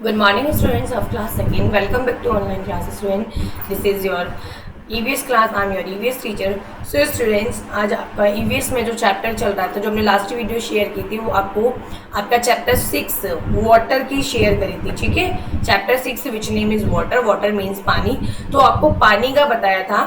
Good morning, students of class second. Welcome back to online classes. Student, this is your EVS class. I'm your EVS teacher. So students, आज आपका EVS में जो chapter चल रहा था, जो हमने लास्ट वीडियो शेयर की थी, वो आपका चैप्टर 6 वाटर की शेयर करी थी. ठीक है, chapter 6 which name is water. Water means पानी. तो आपको पानी का बताया था,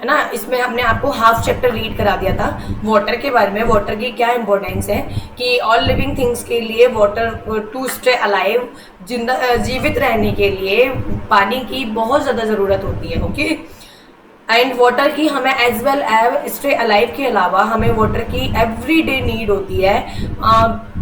है ना. इसमें हमने आपको हाफ चैप्टर रीड करा दिया था वाटर के बारे में. वाटर की क्या इंपॉर्टेंस है कि ऑल लिविंग थिंग्स के लिए वाटर टू स्टे अलाइव, जीवित रहने के लिए पानी की बहुत ज़्यादा ज़रूरत होती है. ओके, एंड वाटर की हमें as well as stay alive के अलावा हमें वाटर की एवरीडे नीड होती है.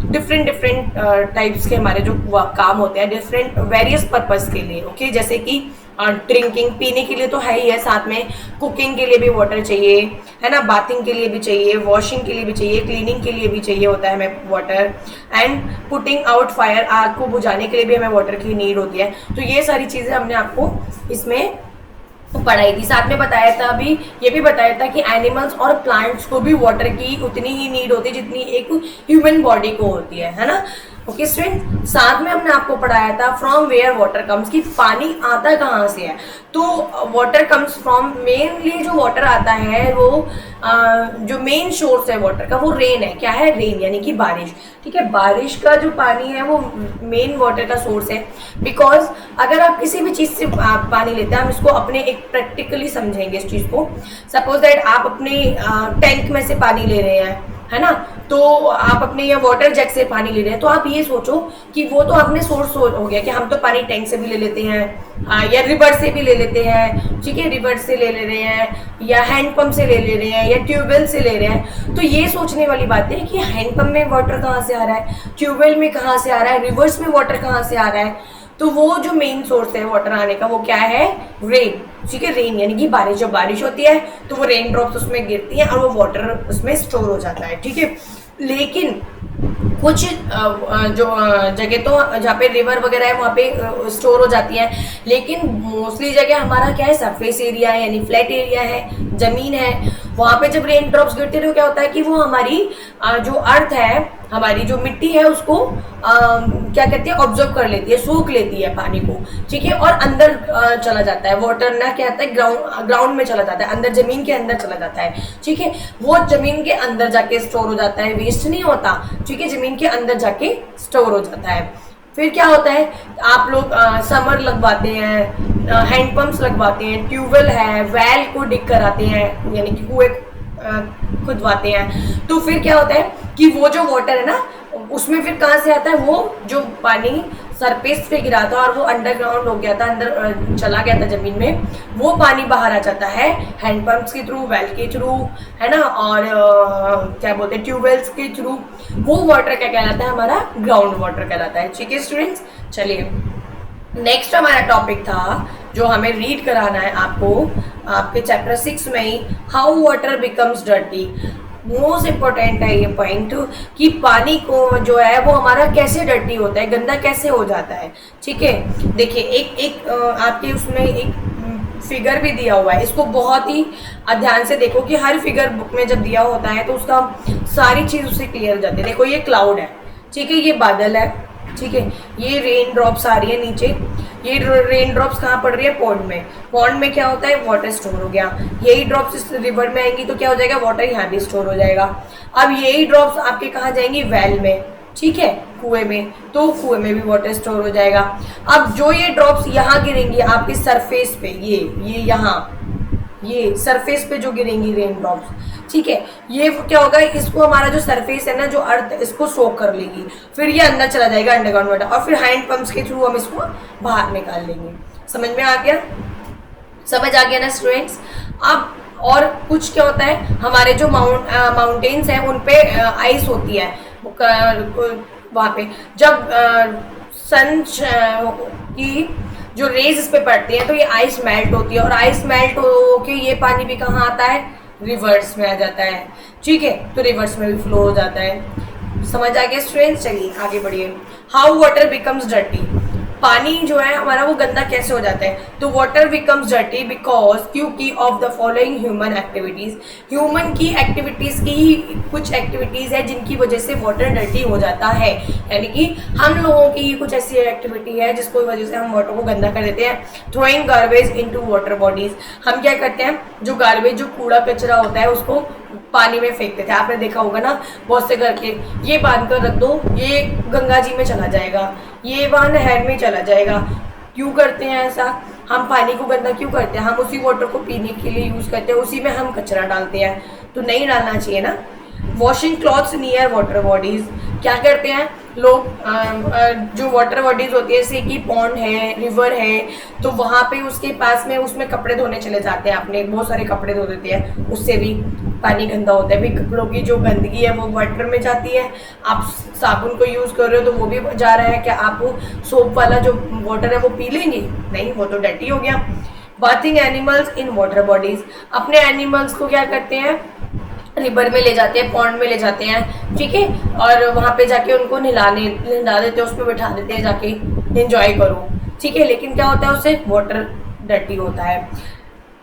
डिफरेंट टाइप्स के हमारे जो काम होते हैं डिफरेंट वेरियस पर्पस के लिए. ओके, जैसे कि ड्रिंकिंग, पीने के लिए तो है ही है, साथ में कुकिंग के लिए भी वाटर चाहिए, है ना. बाथिंग के लिए भी चाहिए, वॉशिंग के लिए भी चाहिए, क्लीनिंग के लिए भी चाहिए होता है हमें water. And putting out fire, आग को बुझाने के लिए भी हमें वाटर की नीड होती है. तो ये सारी चीज़ें हमने आपको इसमें पढ़ाई थी. साथ में बताया था, अभी ये भी बताया था कि एनिमल्स और प्लांट्स को भी वाटर की उतनी ही नीड होती है जितनी एक ह्यूमन बॉडी को होती है ना. ओके स्टूडेंट, साथ में हमने आपको पढ़ाया था फ्रॉम वेयर वाटर कम्स, कि पानी आता कहाँ से है. तो वाटर कम्स फ्रॉम, मेनली जो वाटर आता है वो जो मेन सोर्स है वाटर का वो रेन है. क्या है? रेन, यानी कि बारिश. ठीक है, बारिश का जो पानी है वो मेन वाटर का सोर्स है. बिकॉज अगर आप किसी भी चीज़ से पानी लेते हैं, हम इसको अपने एक प्रैक्टिकली समझेंगे इस चीज़ को. सपोज दैट आप अपने टैंक में से पानी ले रहे हैं, है ना. तो आप अपने ये वाटर जैक से पानी ले रहे हैं, तो आप ये सोचो कि वो तो अपने सोर्स हो गया कि हम तो पानी टैंक से भी ले लेते हैं या रिवर से भी ले लेते हैं. ठीक है, रिवर से ले रहे हैं या हैंडपंप से ले रहे हैं या ट्यूबवेल से ले रहे हैं. तो ये सोचने वाली बात है कि हैंडपंप में वाटर कहाँ से आ रहा है, ट्यूबवेल में कहाँ से आ रहा है, रिवर्स में वाटर कहाँ से आ रहा है. तो वो जो मेन सोर्स है वाटर आने का वो क्या है? रेन. ठीक है, रेन यानी कि बारिश. जब बारिश होती है तो वो रेन ड्रॉप्स उसमें गिरती हैं और वो वाटर उसमें स्टोर हो जाता है. ठीक है, लेकिन कुछ जो जगह तो जहाँ पे रिवर वगैरह है वहाँ पे स्टोर हो जाती है, लेकिन मोस्टली जगह हमारा क्या है? सरफेस एरिया है, यानी फ्लैट एरिया है, जमीन है. वहाँ पे जब रेन ड्रॉप्स गिरते हैं तो क्या होता है कि वो हमारी जो अर्थ है, हमारी जो मिट्टी है उसको क्या कहती है? ऑब्जर्व कर लेती है, सोख लेती है पानी को. ठीक है, और अंदर चला जाता है वाटर. ना क्या होता है? ग्राउंड में चला जाता है, अंदर जमीन के अंदर चला जाता है. ठीक है, वो जमीन के अंदर जाके स्टोर हो जाता है, वेस्ट नहीं होता. ठीक है, जमीन के अंदर जाके स्टोर हो जाता है. फिर क्या होता है? आप लोग समर लगवाते हैं, हैंडपम्प्स लगवाते हैं, ट्यूबवेल है, वेल को डिग कराते हैं, यानी कि कुएं खुदवाते हैं. तो फिर क्या होता है कि वो जो वाटर है ना, उसमें फिर कहाँ से आता है? वो जो पानी सरफेस पे गिरा था और वो अंडरग्राउंड हो गया था, अंदर चला गया था जमीन में, वो पानी बाहर आ जाता है हैंडपम्प्स के थ्रू, वेल के थ्रू, है ना. और क्या बोलते हैं? ट्यूबवेल्स के थ्रू. वो वाटर क्या कहलाता है? हमारा ग्राउंड वाटर कहलाता है. ठीक है स्टूडेंट्स, चलिए नेक्स्ट हमारा टॉपिक था जो हमें रीड कराना है आपको आपके चैप्टर 6 में ही, how water becomes dirty. Most important है ये पॉइंट कि पानी को जो है वो हमारा कैसे डर्टी होता है, गंदा कैसे हो जाता है. ठीक है, देखिए एक आपके उसमें एक फिगर भी दिया हुआ है. इसको बहुत ही ध्यान से देखो कि हर फिगर बुक में जब दिया होता है तो उसका सारी चीज़ उससे क्लियर हो जाती है. देखो ये क्लाउड है, ठीक है, ये बादल है, ठीक है, ये रेन ड्रॉप्स आ रही है नीचे. ये रेन ड्रॉप्स कहाँ पड़ रही है? पॉन्ड में. पॉन्ड में क्या होता है? वाटर स्टोर हो गया. यही ड्रॉप्स इस रिवर में आएंगी तो क्या हो जाएगा? वाटर यहाँ भी स्टोर हो जाएगा. अब यही ड्रॉप्स आपके कहाँ जाएंगी? वेल में. ठीक है, कुएं में, तो कुएं में भी वाटर स्टोर हो जाएगा. अब जो ये ड्रॉप्स यहाँ गिरेंगी आपके सरफेस पे, ये यहाँ, ये सरफेस पे जो गिरेंगी रेन ड्रॉप्स, ठीक है, ये क्या होगा? इसको हमारा जो सरफेस है ना, जो अर्थ, इसको सोक कर लेगी. फिर ये अंदर चला जाएगा अंडरग्राउंड वाटर, और फिर हैंड पंप्स के थ्रू हम इसको बाहर निकाल लेंगे. समझ में आ गया? समझ आ गया ना स्टूडेंट्स? अब और कुछ क्या होता है? हमारे जो माउंटेन्स हैं उन पे आइस होती है. वहाँ पे जब सन की जो रेज इस पे पड़ती है तो ये आइस मेल्ट होती है, और आइस मेल्ट हो के ये पानी भी कहाँ आता है? रिवर्स में आ जाता है. ठीक है, तो रिवर्स में भी फ्लो हो जाता है. समझ आ गया स्टूडेंट्स? चलिए आगे बढ़िए. How water becomes dirty. पानी जो है हमारा वो गंदा कैसे हो जाता है? तो वाटर बिकम्स डर्टी बिकॉज क्योंकि of the following human activities, human की एक्टिविटीज की ही कुछ एक्टिविटीज है जिनकी वजह से वाटर डर्टी हो जाता है। यानी कि हम लोगों की कुछ ऐसी एक्टिविटी है जिसको वजह से हम वाटर को गंदा कर देते हैं। Throwing garbage into water bodies, हम क्या करते हैं, जो गार्बेज जो कूड़ा कचरा होता है उसको पानी में फेंक देते हैं। आपने देखा होगा ना बहुत से करके, ये बांध कर रख दो, ये गंगा जी में चला जाएगा, ये वहाँ नहर में चला जाएगा। क्यों करते हैं ऐसा? हम पानी को गंदा क्यों करते हैं? हम उसी वाटर को पीने के लिए यूज करते हैं, उसी में हम कचरा डालते हैं, तो नहीं डालना चाहिए ना। Washing clothes near water bodies, क्या करते हैं लोग, जो वाटर बॉडीज होती है जैसे कि पॉन्ड है, रिवर है, तो वहाँ पे उसके पास में उसमें कपड़े धोने चले जाते हैं, अपने बहुत सारे कपड़े धो देते हैं, उससे भी पानी गंदा होता है। फिर कपड़ों की जो गंदगी है वो वाटर में जाती है। आप साबुन को यूज कर रहे हो तो वो भी जा रहा है, क्या आप सोप वाला जो वाटर है वो पी लेंगे? नहीं, वो तो डर्टी हो गया। Bathing animals in water bodies, अपने एनिमल्स को क्या करते हैं, रिवर में ले जाते हैं, पॉन्ड में ले जाते हैं, ठीक है, और वहाँ पे जाके उनको नहला देते हैं, उसमें बैठा देते हैं, जाके एंजॉय करो, ठीक है। लेकिन क्या होता है, उससे वाटर डर्टी होता है,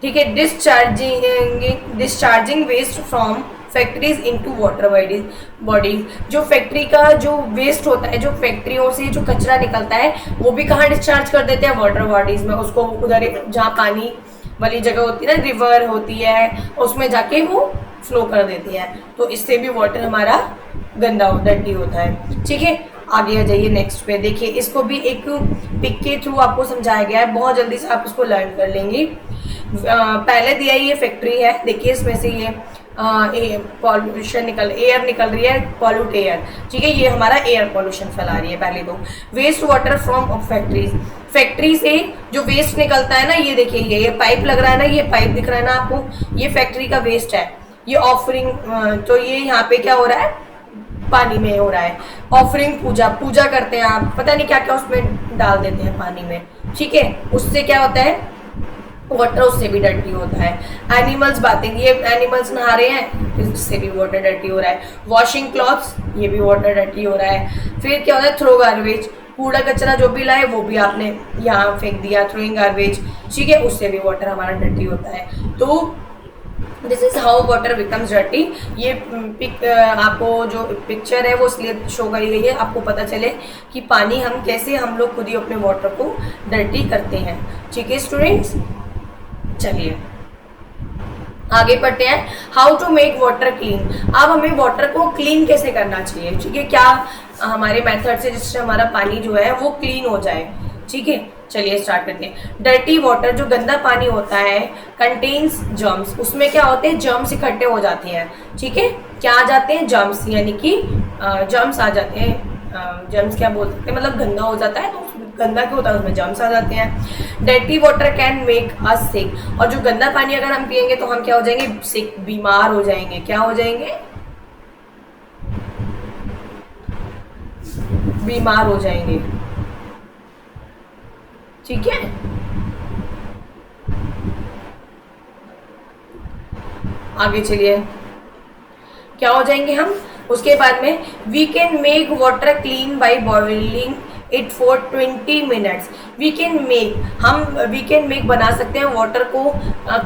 ठीक है। Discharging waste from factories into water bodies, जो फैक्ट्री का जो वेस्ट होता है, जो फैक्ट्रियों से जो कचरा निकलता है वो भी कहाँ डिस्चार्ज कर देते हैं? वाटर बॉडीज में। उसको उधर जहाँ पानी वाली जगह होती है ना, रिवर होती है, उसमें जाके वो फ्लो कर देती है, तो इससे भी वाटर हमारा गंदा डर्टी होता है, ठीक है। आगे आ जाइए नेक्स्ट पे, देखिए इसको भी एक पिक के थ्रू आपको समझाया गया है, बहुत जल्दी से आप इसको लर्न कर लेंगे। पहले दिया ये फैक्ट्री है, देखिए इसमें से ये पॉल्यूशन एयर निकल रही है, पॉल्यूट एयर, ठीक है, ये हमारा एयर पॉल्यूशन फैला रही है। पहले तो waste water from factories, factory से जो वेस्ट निकलता है ना, ये देखिए ये पाइप लग रहा है ना, ये पाइप दिख रहा है ना आपको, ये फैक्ट्री का वेस्ट है, ये ऑफरिंग, तो ये यहाँ पे क्या हो रहा है, पानी में हो रहा है। ऑफरिंग पूजा करते हैं आप, पता नहीं क्या क्या उसमें डाल देते हैं पानी में, ठीक है, उससे क्या होता है, वाटर उससे भी डर्टी होता है। एनिमल्स बातें, ये एनिमल्स नहा रहे हैं, इससे भी वाटर डर्टी हो रहा है। वॉशिंग क्लॉथ्स, ये भी वाटर डर्टी हो रहा है। फिर क्या होता है, थ्रो गार्बेज, कूड़ा कचरा जो भी लाए वो भी आपने यहाँ फेंक दिया, थ्रोइंग गार्बेज, ठीक है, उससे भी वाटर हमारा डर्टी होता है। तो this is how water becomes dirty. ये आपको जो पिक्चर है वो इसलिए शो करी गई है, आपको पता चले कि पानी हम कैसे, हम लोग खुद ही अपने वाटर को डर्टी करते हैं, ठीक है स्टूडेंट्स। चलिए आगे बढ़ते हैं, how to make water clean. अब हमें वाटर को क्लीन कैसे करना चाहिए, ठीक है, क्या हमारे मेथड से जिससे हमारा पानी जो है वो क्लीन हो जाए, ठीक है। चलिए स्टार्ट करते हैं। डर्टी वाटर, जो गंदा पानी होता है, कंटेन्स जर्म्स, उसमें क्या होते हैं, जर्म्स इकट्ठे हो जाते हैं, ठीक है, क्या आ जाते हैं, जर्म्स, यानी कि जर्म्स आ जाते हैं। जर्म्स क्या बोल सकते हैं, मतलब गंदा हो जाता है, तो गंदा क्यों होता है, उसमें जर्म्स आ जाते हैं। Dirty water can make us sick, और जो गंदा पानी अगर हम पियेंगे तो हम क्या हो जाएंगे, सिक, बीमार हो जाएंगे। क्या हो जाएंगे, बीमार हो जाएंगे, ठीक है। आगे चलिए, क्या हो जाएंगे हम उसके बाद में, we can make water clean by boiling it for 20 minutes. We can make बना सकते हैं वाटर को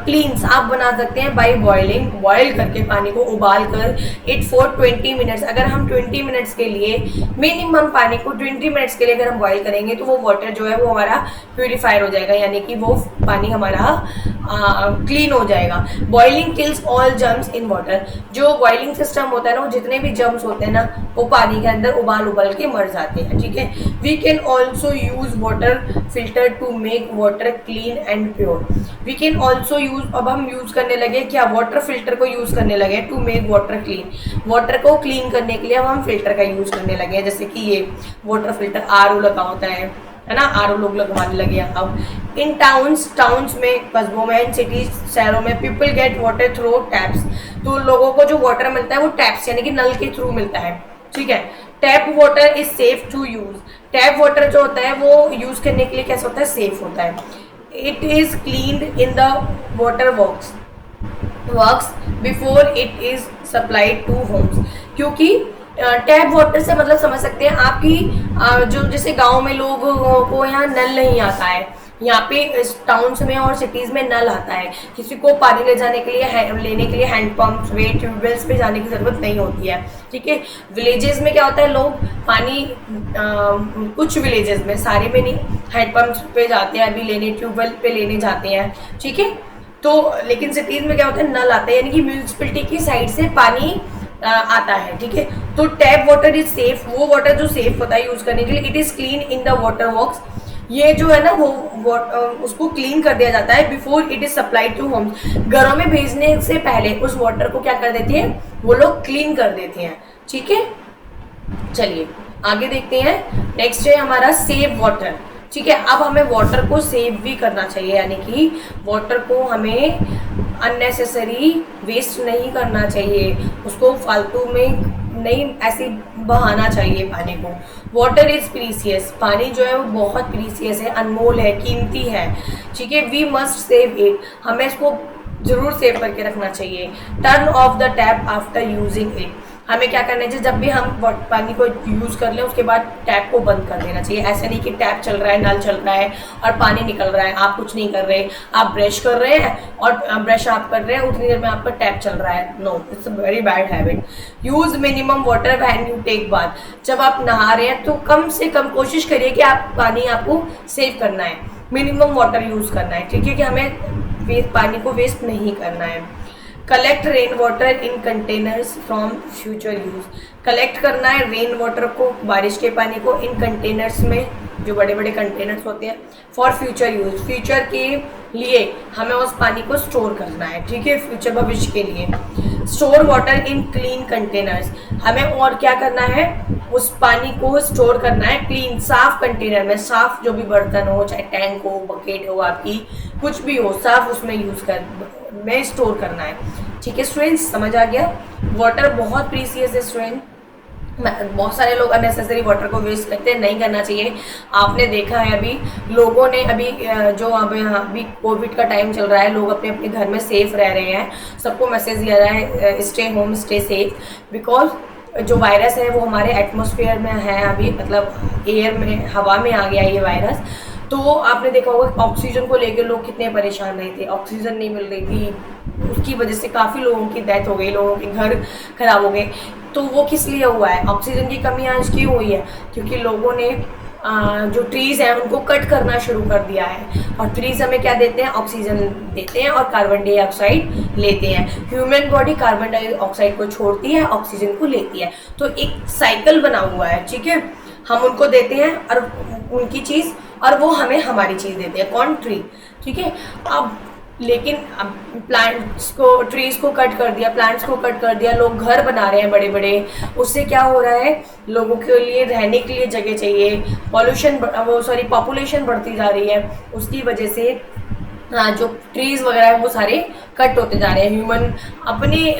क्लीन, साफ बना सकते हैं बाई बॉइलिंग, बॉयल करके पानी को उबाल कर, इट फॉर 20 मिनट्स। अगर हम 20 मिनट्स के लिए, मिनिमम पानी को 20 मिनट्स के लिए अगर हम बॉयल करेंगे तो वो वाटर जो है वो हमारा प्यूरिफायर हो जाएगा, यानी कि वो पानी हमारा क्लीन हो जाएगा। Boiling kills all germs in water, जो बॉइलिंग सिस्टम होता है ना, वो जितने भी जर्म्स होते हैं ना वो पानी के अंदर उबाल के मर जाते हैं, ठीक है। We can also use water filter to make water clean and pure. We can also use, अब हम यूज करने लगे क्या, वाटर फिल्टर को यूज करने लगे to make water clean. Water को क्लीन करने के लिए अब हम फिल्टर का यूज करने लगे हैं, जैसे कि ये वाटर फिल्टर आरओ लगा होता है ना, आरओ लोग लगवाने लगे हैं अब। इन टाउन्स में, कस्बों में, इन सिटीज, शहरों में, people get water through taps, तो लोगों को जो वाटर मिलता है वो टैप्स यानी कि नल के थ्रू मिलता है, ठीक है। Tap water is safe to use, tap water जो होता है वो यूज करने के लिए कैसा होता है, सेफ होता है। It is cleaned in the water works before it is supplied to homes, क्योंकि टैप वाटर से मतलब समझ सकते हैं आपकी जो जैसे गांव में लोगों को यहाँ नल नहीं आता है, यहाँ पे टाउन्स में और सिटीज में नल आता है। किसी को पानी ले जाने के लिए लेने के लिए हैंडपम्प वे ट्यूबवेल्स पे जाने की ज़रूरत नहीं होती है। ठीक है, विलेजेस में क्या होता है, लोग पानी कुछ विलेजेस में, सारे में नहीं, हैंडपम्प पे जाते हैं अभी लेने, ट्यूबवेल पे लेने जाते हैं। ठीक है, तो लेकिन सिटीज में क्या होता है, नल आता है, यानी कि म्यूनिसिपैलिटी की साइड से पानी आता है। ठीक है, तो टैप वाटर इज सेफ, वो वाटर जो सेफ होता है यूज करने के लिए। It is clean in the water works, ये जो है ना वो उसको क्लीन कर दिया जाता है before it is supplied to homes. घरों में भेजने से पहले उस वाटर को क्या कर देते हैं, वो लोग क्लीन कर देते हैं। ठीक है, चलिए आगे देखते हैं। नेक्स्ट है हमारा सेव वाटर। ठीक है, अब हमें वाटर को सेव भी करना चाहिए, यानी कि वाटर को हमें अननेसेसरी वेस्ट नहीं करना चाहिए, उसको फालतू में नहीं ऐसे बहाना चाहिए पानी को। वाटर इज प्रीसियस, पानी जो है वो बहुत प्रीसियस है, अनमोल है, कीमती है। ठीक है, वी मस्ट सेव इट, हमें इसको जरूर सेव करके रखना चाहिए। Turn off the tap after using it, हमें क्या करना चाहिए, जब भी हम पानी को यूज़ कर लें उसके बाद टैप को बंद कर देना चाहिए। ऐसा नहीं कि टैप चल रहा है, नल चल रहा है और पानी निकल रहा है, आप कुछ नहीं कर रहे, आप ब्रश कर रहे हैं और ब्रश आप कर रहे हैं, उतनी देर में आपका टैप चल रहा है। No, it's a very bad habit. Use minimum water when you take bath, जब आप नहा रहे हैं तो कम से कम कोशिश करिए कि आप पानी आपको सेव करना है, मिनिमम वाटर यूज़ करना है। ठीक है, कि हमें पानी को वेस्ट नहीं करना है। Collect rain water in containers from future use, collect करना है रेन वाटर को, बारिश के पानी को, इन कंटेनर्स में, जो बड़े बड़े कंटेनर्स होते हैं, फॉर फ्यूचर यूज, फ्यूचर के लिए हमें उस पानी को स्टोर करना है। ठीक है, फ्यूचर भविष्य के लिए। Store water in clean containers, हमें और क्या करना है, उस पानी को स्टोर करना है क्लीन, साफ कंटेनर में, साफ जो भी बर्तन हो, चाहे टैंक हो, बकेट हो, आपकी कुछ भी हो, साफ उसमें यूज कर में स्टोर करना है। ठीक है स्टूडेंट्स, समझ आ गया। वाटर बहुत प्रीसियस है स्टूडेंट, बहुत सारे लोग अननेसेसरी वाटर को वेस्ट करते हैं, नहीं करना चाहिए। आपने देखा है अभी लोगों ने जो अभी कोविड का टाइम चल रहा है, लोग अपने अपने घर में सेफ रह रहे हैं, सबको मैसेज दिया रहा है stay home stay safe, because जो वायरस है वो हमारे एटमॉस्फेयर में है अभी, मतलब एयर में, हवा में आ गया ये वायरस। तो आपने देखा होगा ऑक्सीजन को लेकर लोग कितने परेशान रहे थे, ऑक्सीजन नहीं मिल रही थी, उसकी वजह से काफ़ी लोगों की डेथ हो गई, लोगों के घर खराब हो गए। तो वो किस लिए हुआ है, ऑक्सीजन की कमी आज क्यों हुई है, क्योंकि लोगों ने जो ट्रीज़ हैं उनको कट करना शुरू कर दिया है। और ट्रीज़ हमें क्या देते हैं, ऑक्सीजन देते हैं और कार्बन डाइऑक्साइड लेते हैं। ह्यूमन बॉडी कार्बन डाइऑक्साइड को छोड़ती है, ऑक्सीजन को लेती है, तो एक साइकिल बना हुआ है। ठीक है, हम उनको देते हैं और उनकी चीज़, और वो हमें हमारी चीज़ देते हैं, कौन, ट्री। ठीक है, अब लेकिन अब प्लांट्स को, ट्रीज़ को कट कर दिया, प्लांट्स को कट कर दिया, लोग घर बना रहे हैं बड़े बड़े, उससे क्या हो रहा है, लोगों के लिए रहने के लिए जगह चाहिए, पॉपुलेशन बढ़ती जा रही है, उसकी वजह से जो ट्रीज़ वगैरह है वो सारे कट होते जा रहे हैं। ह्यूमन अपनी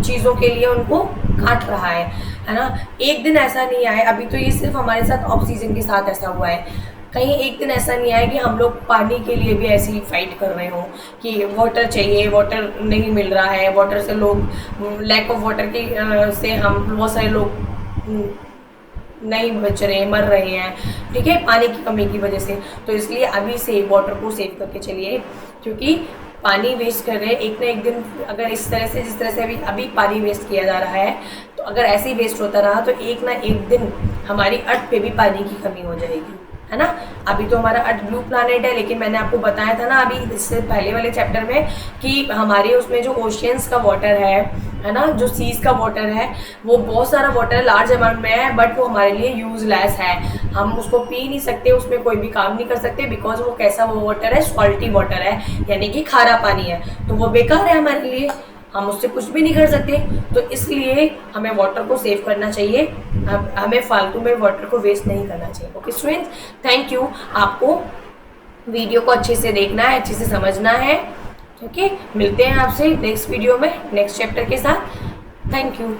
चीज़ों के लिए उनको काट रहा है ना। एक दिन ऐसा नहीं आए, अभी तो ये सिर्फ हमारे साथ ऑक्सीजन के साथ ऐसा हुआ है, कहीं एक दिन ऐसा नहीं आया कि हम लोग पानी के लिए भी ऐसी फाइट कर रहे हों कि वाटर चाहिए, वाटर नहीं मिल रहा है, वाटर से लोग लैक ऑफ वाटर की से हम बहुत सारे लोग नहीं बच रहे, मर रहे हैं। ठीक है, पानी की कमी की वजह से। तो इसलिए अभी से वाटर को सेव करके चलिए, क्योंकि पानी वेस्ट कर रहे हैं, एक ना एक दिन अगर इस तरह से, जिस तरह से अभी पानी वेस्ट किया जा रहा है, तो अगर ऐसे ही वेस्ट होता रहा तो एक ना एक दिन हमारी अर्थ पे भी पानी की कमी हो जाएगी, है ना। अभी तो हमारा अर्थ ब्लू प्लैनेट है, लेकिन मैंने आपको बताया था ना अभी इससे पहले वाले चैप्टर में कि हमारे उसमें जो ओशियंस का वाटर है ना, जो सीज का वाटर है, वो बहुत सारा वाटर लार्ज अमाउंट में है, बट वो हमारे लिए यूजलेस है, हम उसको पी नहीं सकते, उसमें कोई भी काम नहीं कर सकते, बिकॉज वो कैसा वो वाटर है, सॉल्टी वाटर है, यानी कि खारा पानी है, तो वो बेकार है हमारे लिए, हम उससे कुछ भी नहीं कर सकते। तो इसलिए हमें वाटर को सेव करना चाहिए, हमें फालतू में वाटर को वेस्ट नहीं करना चाहिए। Okay students, thank you. आपको वीडियो को अच्छे से देखना है, अच्छे से समझना है। ओके, मिलते हैं आपसे नेक्स्ट वीडियो में नेक्स्ट चैप्टर के साथ। Thank you.